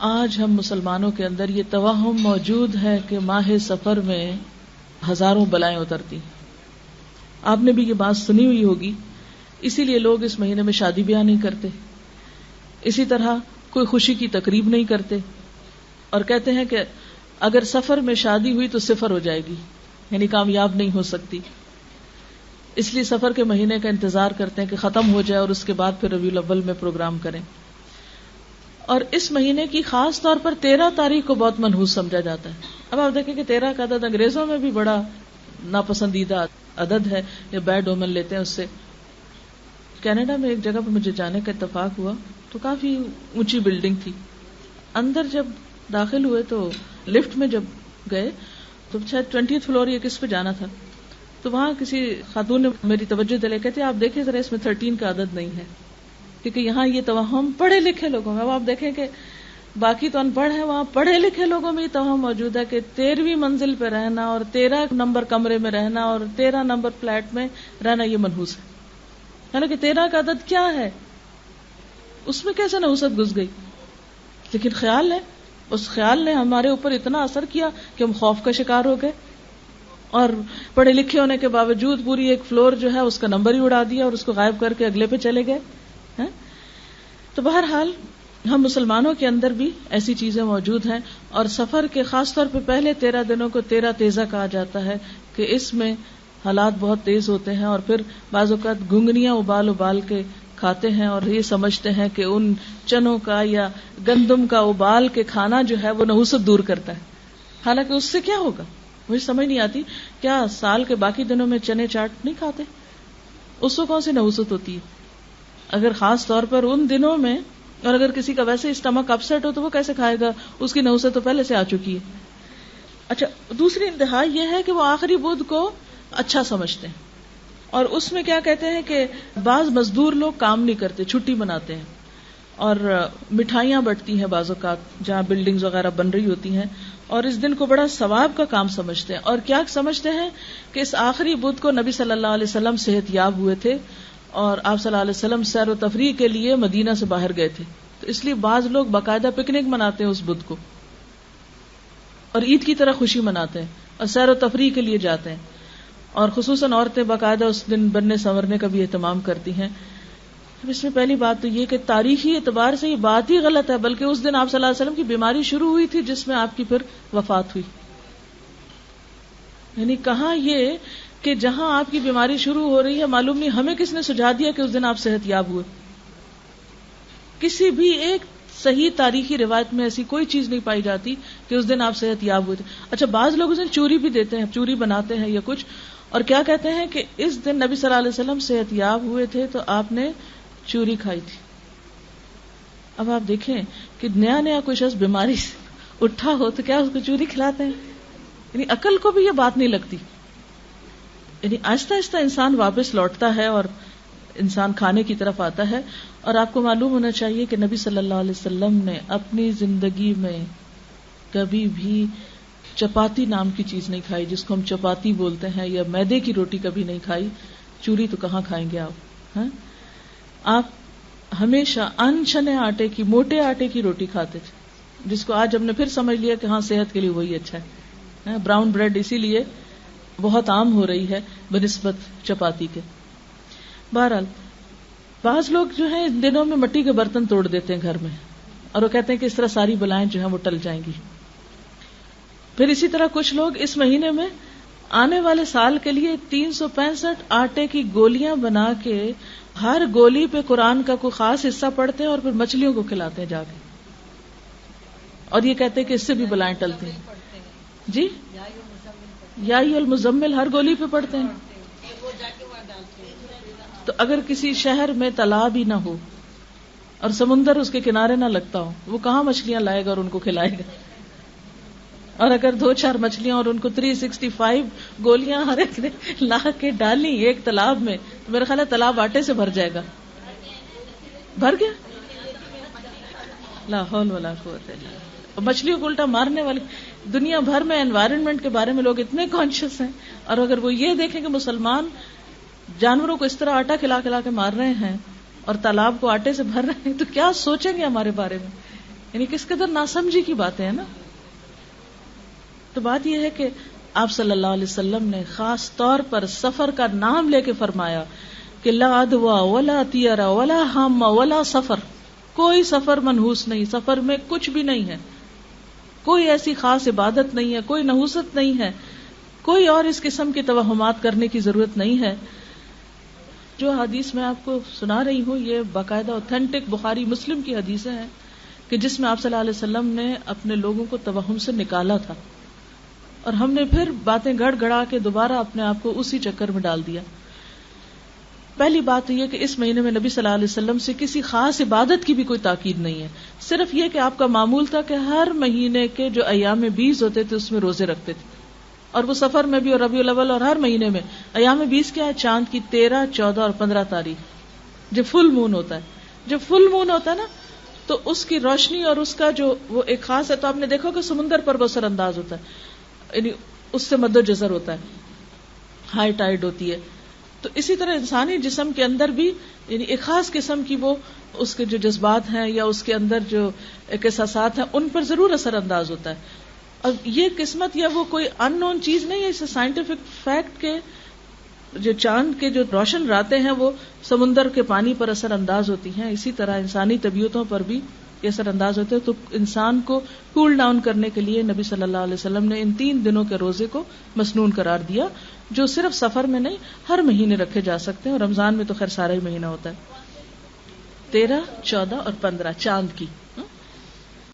آج ہم مسلمانوں کے اندر یہ توہم موجود ہے کہ ماہ سفر میں ہزاروں بلائیں اترتی. آپ نے بھی یہ بات سنی ہوئی ہوگی، اسی لیے لوگ اس مہینے میں شادی بیاہ نہیں کرتے، اسی طرح کوئی خوشی کی تقریب نہیں کرتے، اور کہتے ہیں کہ اگر سفر میں شادی ہوئی تو صفر ہو جائے گی، یعنی کامیاب نہیں ہو سکتی. اس لیے سفر کے مہینے کا انتظار کرتے ہیں کہ ختم ہو جائے اور اس کے بعد پھر ربیع الاول میں پروگرام کریں. اور اس مہینے کی خاص طور پر 13 تاریخ کو بہت منحوس سمجھا جاتا ہے. اب آپ دیکھیں کہ 13 کا عدد انگریزوں میں بھی بڑا ناپسندیدہ عدد ہے، یا بیڈ اومن لیتے ہیں اس سے. کینیڈا میں ایک جگہ پر مجھے جانے کا اتفاق ہوا تو کافی اونچی بلڈنگ تھی. اندر جب داخل ہوئے تو لفٹ میں جب گئے تو شاید 20th فلور یا کس پہ جانا تھا، تو وہاں کسی خاتون نے میری توجہ دلائی، کہتے آپ دیکھیں ذرا اس میں 13 کا عدد نہیں ہے، کیونکہ یہاں یہ توہم پڑھے لکھے لوگوں میں. اب آپ دیکھیں کہ باقی تو ان پڑھ ہیں، وہاں پڑھے لکھے لوگوں میں یہ توہم موجود ہے کہ 13ویں منزل پہ رہنا اور 13 نمبر کمرے میں رہنا اور 13 نمبر فلیٹ میں رہنا یہ منحوس ہے. حالانکہ 13 کا عدد کیا ہے، اس میں کیسے نحوست گھس گئی؟ لیکن خیال ہے، اس خیال نے ہمارے اوپر اتنا اثر کیا کہ ہم خوف کا شکار ہو گئے، اور پڑھے لکھے ہونے کے باوجود پوری ایک فلور جو ہے اس کا نمبر ہی اڑا دیا اور اس کو غائب کر کے اگلے پہ چلے گئے. تو بہرحال ہم مسلمانوں کے اندر بھی ایسی چیزیں موجود ہیں، اور سفر کے خاص طور پہ پہلے 13 دنوں کو 13 تیزہ کہا جاتا ہے کہ اس میں حالات بہت تیز ہوتے ہیں، اور پھر بعض اوقات گھنگنیاں ابال ابال کے کھاتے ہیں اور یہ سمجھتے ہیں کہ ان چنوں کا یا گندم کا ابال کے کھانا جو ہے وہ نحوست دور کرتا ہے. حالانکہ اس سے کیا ہوگا مجھے سمجھ نہیں آتی. کیا سال کے باقی دنوں میں چنے چاٹ نہیں کھاتے؟ اس کو کون سی نحوست ہوتی ہے؟ اگر خاص طور پر ان دنوں میں، اور اگر کسی کا ویسے اسٹمک اپسیٹ ہو تو وہ کیسے کھائے گا؟ اس کی نحوست تو پہلے سے آ چکی ہے. اچھا، دوسری انتہا یہ ہے کہ وہ آخری بدھ کو اچھا سمجھتے ہیں، اور اس میں کیا کہتے ہیں کہ بعض مزدور لوگ کام نہیں کرتے، چھٹی مناتے ہیں، اور مٹھائیاں بٹتی ہیں بعض اوقات جہاں بلڈنگز وغیرہ بن رہی ہوتی ہیں، اور اس دن کو بڑا ثواب کا کام سمجھتے ہیں. اور کیا سمجھتے ہیں کہ اس آخری بدھ کو نبی صلی اللہ علیہ وسلم صحت یاب ہوئے تھے، اور آپ صلی اللہ علیہ وسلم سیر و تفریح کے لیے مدینہ سے باہر گئے تھے، تو اس لیے بعض لوگ باقاعدہ پکنک مناتے ہیں اس بدھ کو، اور عید کی طرح خوشی مناتے ہیں اور سیر و تفریح کے لیے جاتے ہیں. اور خصوصاً عورتیں باقاعدہ اس دن بننے سنورنے کا بھی اہتمام کرتی ہیں. اس میں پہلی بات تو یہ کہ تاریخی اعتبار سے یہ بات ہی غلط ہے، بلکہ اس دن آپ صلی اللہ علیہ وسلم کی بیماری شروع ہوئی تھی جس میں آپ کی پھر وفات ہوئی. یعنی کہاں یہ کہ جہاں آپ کی بیماری شروع ہو رہی ہے، معلوم نہیں ہمیں کس نے سجھا دیا کہ اس دن آپ صحت یاب ہوئے. کسی بھی ایک صحیح تاریخی روایت میں ایسی کوئی چیز نہیں پائی جاتی کہ اس دن آپ صحت یاب ہوئے تھے. اچھا، بعض لوگ اس دن چوری بھی دیتے ہیں، چوری بناتے ہیں یا کچھ، اور کیا کہتے ہیں کہ اس دن نبی صلی اللہ علیہ وسلم صحت یاب ہوئے تھے تو آپ نے چوری کھائی تھی. اب آپ دیکھیں کہ نیا نیا کوئی شخص بیماری سے اٹھا ہو تو کیا اس کو چوری کھلاتے ہیں؟ یعنی عقل کو بھی یہ بات نہیں لگتی. یعنی آہستہ آہستہ انسان واپس لوٹتا ہے اور انسان کھانے کی طرف آتا ہے. اور آپ کو معلوم ہونا چاہیے کہ نبی صلی اللہ علیہ وسلم نے اپنی زندگی میں کبھی بھی چپاتی نام کی چیز نہیں کھائی، جس کو ہم چپاتی بولتے ہیں، یا میدے کی روٹی کبھی نہیں کھائی. چوری تو کہاں کھائیں گے آپ؟ آپ ہمیشہ ان شنے آٹے کی، موٹے آٹے کی روٹی کھاتے تھے، جس کو آج ہم نے پھر سمجھ لیا کہ ہاں صحت کے لیے وہی اچھا ہے. براؤن بریڈ اسی لیے بہت عام ہو رہی ہے بنسبت چپاتی کے. بہرحال بعض لوگ جو ہیں ان دنوں میں مٹی کے برتن توڑ دیتے ہیں گھر میں، اور وہ کہتے ہیں کہ اس طرح ساری بلائیں جو ہیں وہ ٹل جائیں گی. پھر اسی طرح کچھ لوگ اس مہینے میں آنے والے سال کے لیے 365 آٹے کی گولیاں بنا کے ہر گولی پہ قرآن کا کوئی خاص حصہ پڑھتے ہیں اور پھر مچھلیوں کو کھلاتے ہیں جا کے، اور یہ کہتے ہیں کہ اس سے بھی بلائیں ٹلتی ہیں. جی، یا ایھا المزمل ہر گولی پہ پڑھتے ہیں. تو اگر کسی شہر میں تالاب ہی نہ ہو اور سمندر اس کے کنارے نہ لگتا ہو، وہ کہاں مچھلیاں لائے گا اور ان کو کھلائے گا؟ اور اگر 2-4 مچھلیاں اور ان کو 365 گولیاں ہر ایک نے لا کے ڈالی ایک تالاب میں، تو میرا خیال ہے تالاب آٹے سے بھر جائے گا. بھر گیا؟ لا حول ولا قوت الا باللہ. مچھلیوں کو الٹا مارنے والی دنیا بھر میں انوائرنمنٹ کے بارے میں لوگ اتنے کانشیس ہیں، اور اگر وہ یہ دیکھیں کہ مسلمان جانوروں کو اس طرح آٹا کھلا کھلا کے مار رہے ہیں اور تالاب کو آٹے سے بھر رہے ہیں تو کیا سوچیں گے ہمارے بارے میں؟ یعنی کس قدر ناسمجھی کی باتیں ہیں نا. تو بات یہ ہے کہ آپ صلی اللہ علیہ وسلم نے خاص طور پر سفر کا نام لے کے فرمایا کہ لا عدوى ولا طیرہ ولا ہم ولا سفر. کوئی سفر منحوس نہیں، سفر میں کچھ بھی نہیں ہے، کوئی ایسی خاص عبادت نہیں ہے، کوئی نحوست نہیں ہے، کوئی اور اس قسم کی توہمات کرنے کی ضرورت نہیں ہے. جو حدیث میں آپ کو سنا رہی ہوں یہ باقاعدہ اوتھینٹک بخاری مسلم کی حدیثیں ہیں کہ جس میں آپ صلی اللہ علیہ وسلم نے اپنے لوگوں کو توہم سے نکالا تھا، اور ہم نے پھر باتیں گڑ گڑا کے دوبارہ اپنے آپ کو اسی چکر میں ڈال دیا. پہلی بات تو یہ کہ اس مہینے میں نبی صلی اللہ علیہ وسلم سے کسی خاص عبادت کی بھی کوئی تاکید نہیں ہے، صرف یہ کہ آپ کا معمول تھا کہ ہر مہینے کے جو ایام 20 ہوتے تھے اس میں روزے رکھتے تھے، اور وہ سفر میں بھی اور ربیع الاول اور ہر مہینے میں. ایام 20 کیا ہے؟ چاند کی 13، 14 اور 15 تاریخ جب فل مون ہوتا ہے. جب فل مون ہوتا ہے نا تو اس کی روشنی اور اس کا جو وہ ایک خاص ہے. تو آپ نے دیکھا کہ سمندر پر بہت اثر انداز ہوتا ہے، یعنی اس سے مد و جزر ہوتا ہے، ہائی ٹائیڈ ہوتی ہے. تو اسی طرح انسانی جسم کے اندر بھی یعنی ایک خاص قسم کی وہ اس کے جو جذبات ہیں یا اس کے اندر جو ایک احساسات ہیں ان پر ضرور اثر انداز ہوتا ہے. اور یہ قسمت یا وہ کوئی ان نون چیز نہیں ہے، اسے سائنٹیفک فیکٹ کے جو چاند کے جو روشن راتیں ہیں وہ سمندر کے پانی پر اثر انداز ہوتی ہیں، اسی طرح انسانی طبیعتوں پر بھی یہ اثر انداز ہوتے ہیں. تو انسان کو کول ڈاؤن کرنے کے لیے نبی صلی اللہ علیہ وسلم نے ان 3 دنوں کے روزے کو مسنون قرار دیا، جو صرف سفر میں نہیں ہر مہینے رکھے جا سکتے ہیں. اور رمضان میں تو خیر سارا ہی مہینہ ہوتا ہے. 13، 14 اور 15 چاند کی.